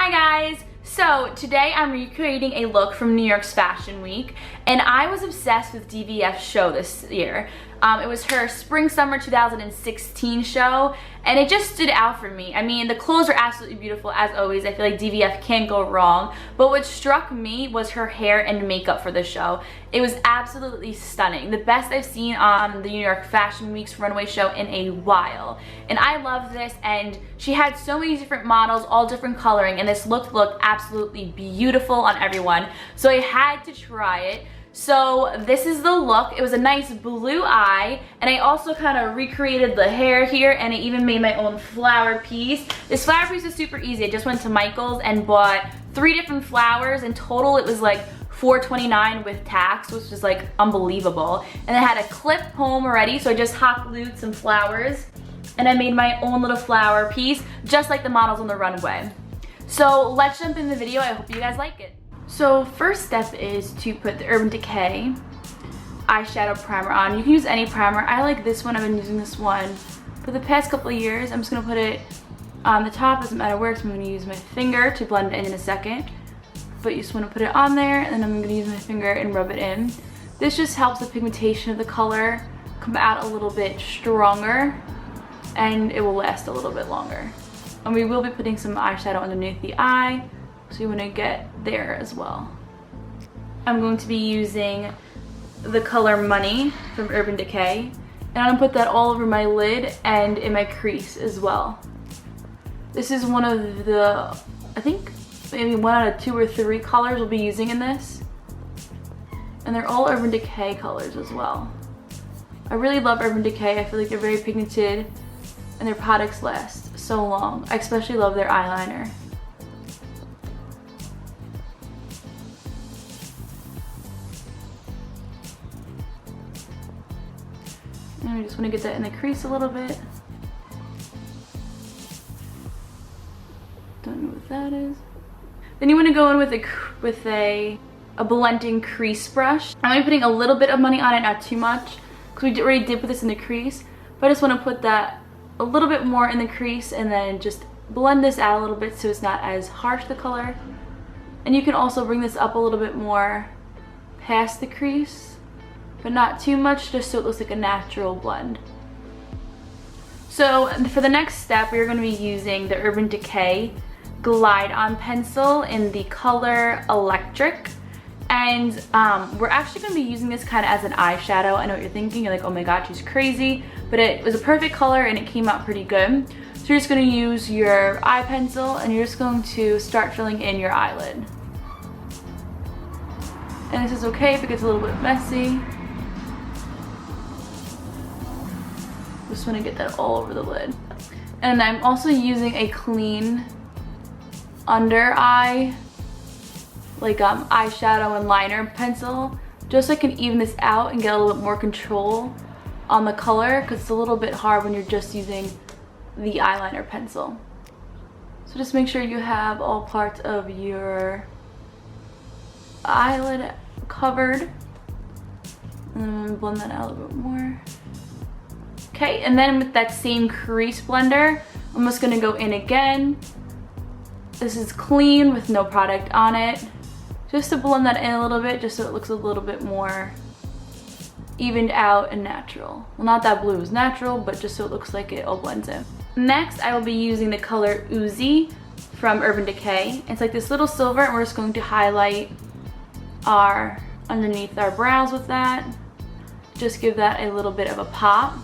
Hi guys! So today I'm recreating a look from New York's Fashion Week, and I was obsessed with DVF's show this year. It was her Spring Summer 2016 show, and it just stood out for me. I mean, the clothes are absolutely beautiful as always. I feel like DVF can't go wrong, but what struck me was her hair and makeup for the show. It was absolutely stunning. The best I've seen on the New York Fashion Week's runway show in a while. And I love this, and she had so many different models, all different coloring, and this looked absolutely beautiful on everyone. So I had to try it. So this is the look. It was a nice blue eye, and I also kind of recreated the hair here, and I even made my own flower piece. This flower piece is super easy. I just went to Michael's and bought 3 different flowers. In total it was like $4.29 with tax, which was like unbelievable. And I had a clip home already, so I just hot glued some flowers, and I made my own little flower piece just like the models on the runway. So let's jump in the video. I hope you guys like it. So first step is to put the Urban Decay eyeshadow primer on. You can use any primer. I like this one. I've been using this one for the past couple of years. I'm just gonna put it on the top. Doesn't matter where, because I'm gonna use my finger to blend it in a second. But you just wanna put it on there, and then I'm gonna use my finger and rub it in. This just helps the pigmentation of the color come out a little bit stronger, and it will last a little bit longer. And we will be putting some eyeshadow underneath the eye, so you want to get there as well. I'm going to be using the color Money from Urban Decay, and I'm going to put that all over my lid and in my crease as well. This is one of the, I think maybe 1 out of 2 or 3 colors we'll be using in this, and they're all Urban Decay colors as well. I really love Urban Decay. I feel like they're very pigmented and their products last so long. I especially love their eyeliner. And I just want to get that in the crease a little bit. Don't know what that is. Then you want to go in with a blending crease brush. I'm only putting a little bit of Money on it, not too much, because we already did put this in the crease. But I just want to put that a little bit more in the crease, and then just blend this out a little bit so it's not as harsh, the color. And you can also bring this up a little bit more past the crease, but not too much, just so it looks like a natural blend. So for the next step, we're going to be using the Urban Decay Glide On Pencil in the color Electric. And we're actually going to be using this kind of as an eyeshadow. I know what you're thinking. You're like, oh my god, she's crazy. But it was a perfect color and it came out pretty good. So you're just going to use your eye pencil, and you're just going to start filling in your eyelid. And this is okay if it gets a little bit messy. Just want to get that all over the lid. And I'm also using a clean under eye, like eyeshadow and liner pencil, just so I can even this out and get a little bit more control on the color, because it's a little bit hard when you're just using the eyeliner pencil. So just make sure you have all parts of your eyelid covered, and then I'm gonna blend that out a little bit more. Okay, and then with that same crease blender, I'm just gonna go in again. This is clean with no product on it, just to blend that in a little bit, just so it looks a little bit more evened out and natural. Well, not that blue is natural, but just so it looks like it all blends in. Next, I will be using the color Oozy from Urban Decay. It's like this little silver, and we're just going to highlight underneath our brows with that. Just give that a little bit of a pop.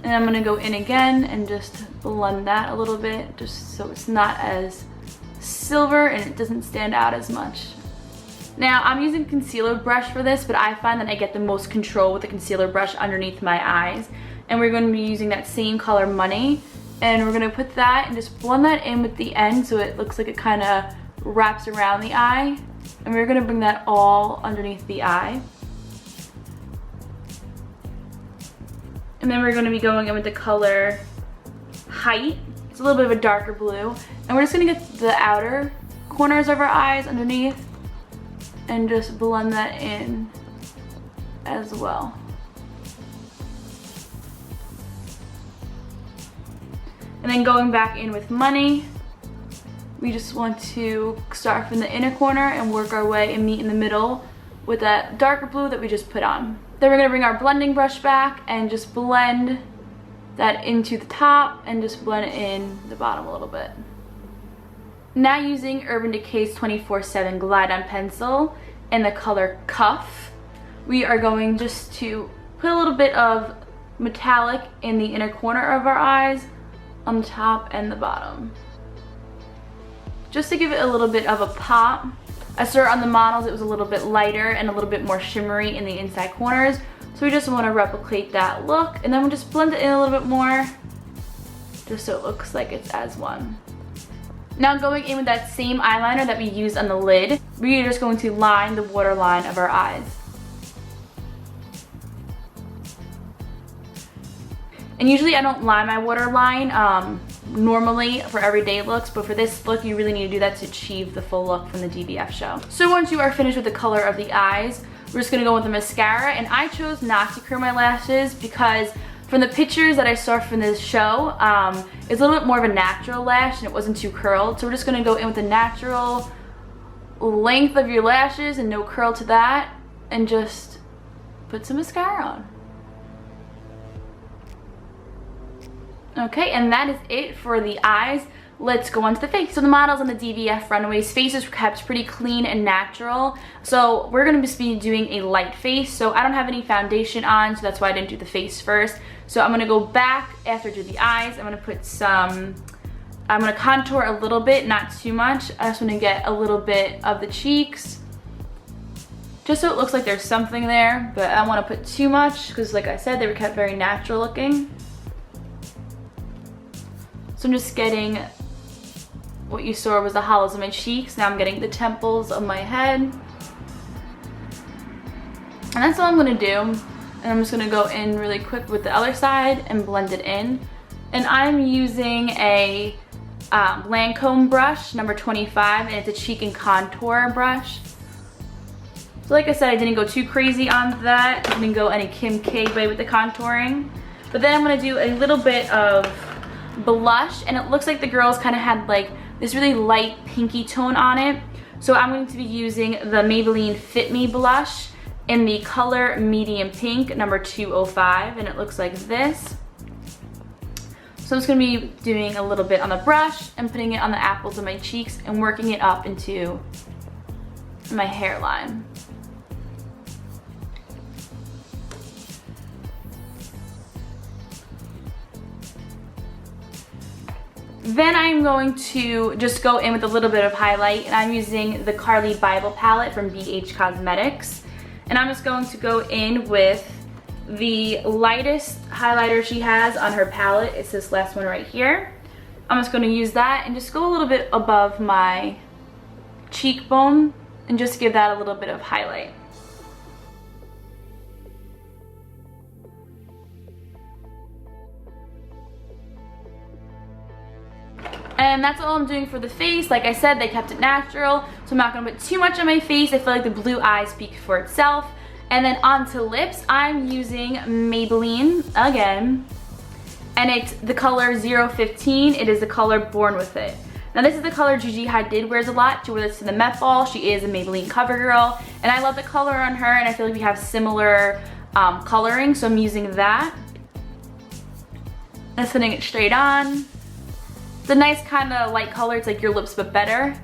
And I'm gonna go in again and just blend that a little bit, just so it's not as silver and it doesn't stand out as much. Now, I'm using concealer brush for this, but I find that I get the most control with the concealer brush underneath my eyes. And we're going to be using that same color Money, and we're gonna put that and just blend that in with the end so it looks like it kind of wraps around the eye. And we're gonna bring that all underneath the eye. And then we're going to be going in with the color Height. It's a little bit of a darker blue. And we're just going to get the outer corners of our eyes underneath and just blend that in as well. And then going back in with Money, we just want to start from the inner corner and work our way and meet in the middle with that darker blue that we just put on. Then we're gonna bring our blending brush back and just blend that into the top and just blend it in the bottom a little bit. Now using Urban Decay's 24/7 Glide On Pencil in the color Cuff, we are going just to put a little bit of metallic in the inner corner of our eyes, on the top and the bottom, just to give it a little bit of a pop. I saw on the models it was a little bit lighter and a little bit more shimmery in the inside corners, so we just want to replicate that look, and then we'll just blend it in a little bit more just so it looks like it's as one. Now going in with that same eyeliner that we used on the lid, we are just going to line the waterline of our eyes. And usually I don't line my waterline normally for everyday looks, but for this look you really need to do that to achieve the full look from the DVF show. So once you are finished with the color of the eyes, we're just gonna go with the mascara, and I chose not to curl my lashes because from the pictures that I saw from this show, it's a little bit more of a natural lash and it wasn't too curled. So we're just gonna go in with the natural length of your lashes and no curl to that, and just put some mascara on. Okay, and that is it for the eyes. Let's go on to the face. So the models on the DVF runways faces were kept pretty clean and natural. So we're gonna just be doing a light face. So I don't have any foundation on, so that's why I didn't do the face first. So I'm gonna go back after I do the eyes. I'm gonna put some, I'm gonna contour a little bit, not too much. I just wanna get a little bit of the cheeks, just so it looks like there's something there, but I don't wanna put too much because like I said, they were kept very natural looking. So I'm just getting what you saw was the hollows of my cheeks. Now I'm getting the temples of my head. And that's all I'm gonna do. And I'm just gonna go in really quick with the other side and blend it in. And I'm using a Lancome brush, number 25, and it's a cheek and contour brush. So like I said, I didn't go too crazy on that. I didn't go any Kim K way with the contouring. But then I'm gonna do a little bit of blush, and it looks like the girls kind of had like this really light pinky tone on it. So I'm going to be using the Maybelline Fit Me blush in the color medium pink, number 205, and it looks like this. So I'm just going to be doing a little bit on the brush and putting it on the apples of my cheeks and working it up into my hairline. Then I'm going to just go in with a little bit of highlight, and I'm using the Carly Bible palette from BH Cosmetics. And I'm just going to go in with the lightest highlighter she has on her palette. It's this last one right here. I'm just going to use that and just go a little bit above my cheekbone and just give that a little bit of highlight. And that's all I'm doing for the face. Like I said, they kept it natural, so I'm not gonna put too much on my face. I feel like the blue eye speaks for itself. And then onto lips, I'm using Maybelline again, and it's the color 015. It is the color Born With It. Now this is the color Gigi Hadid wears a lot. She wore this to the Met Ball. She is a Maybelline cover girl, and I love the color on her, and I feel like we have similar coloring, so I'm using that. Just putting it straight on. It's a nice kind of light color. It's like your lips but better.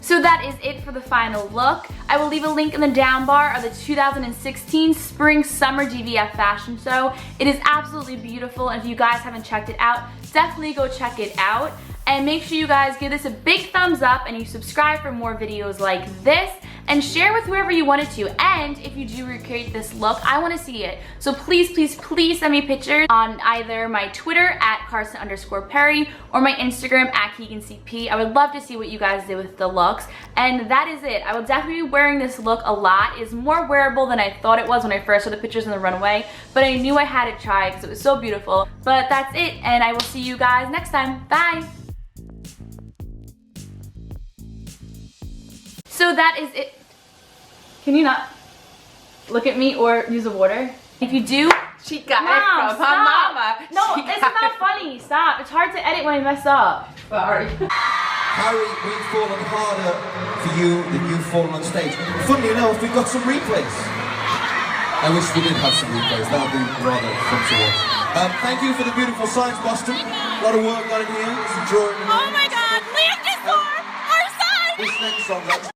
So that is it for the final look. I will leave a link in the down bar of the 2016 Spring Summer DVF fashion show. It is absolutely beautiful, and if you guys haven't checked it out, definitely go check it out. And make sure you guys give this a big thumbs up and you subscribe for more videos like this, and share with whoever you wanted to. And if you do recreate this look, I want to see it. So please, please, please send me pictures on either my Twitter at Carson_Perry or my Instagram at KeeganCP. I would love to see what you guys did with the looks. And that is it. I will definitely be wearing this look a lot. It's more wearable than I thought it was when I first saw the pictures on the runway, but I knew I had to try because it was so beautiful. But that's it, and I will see you guys next time. Bye. So that is it. Can you not look at me or use the water? If you do, She got Mom, it from stop. her mama. No, it's not funny. Stop. It's hard to edit when I mess up. Sorry. Harry, we've fallen harder for you than you've fallen on stage. Funnily enough, we've got some replays. I wish we did have some replays. That would be rather fun to watch. Thank you for the beautiful science, Boston. A lot of work done in here. Some drawing. Oh my God, Liam just saw our side! This next song,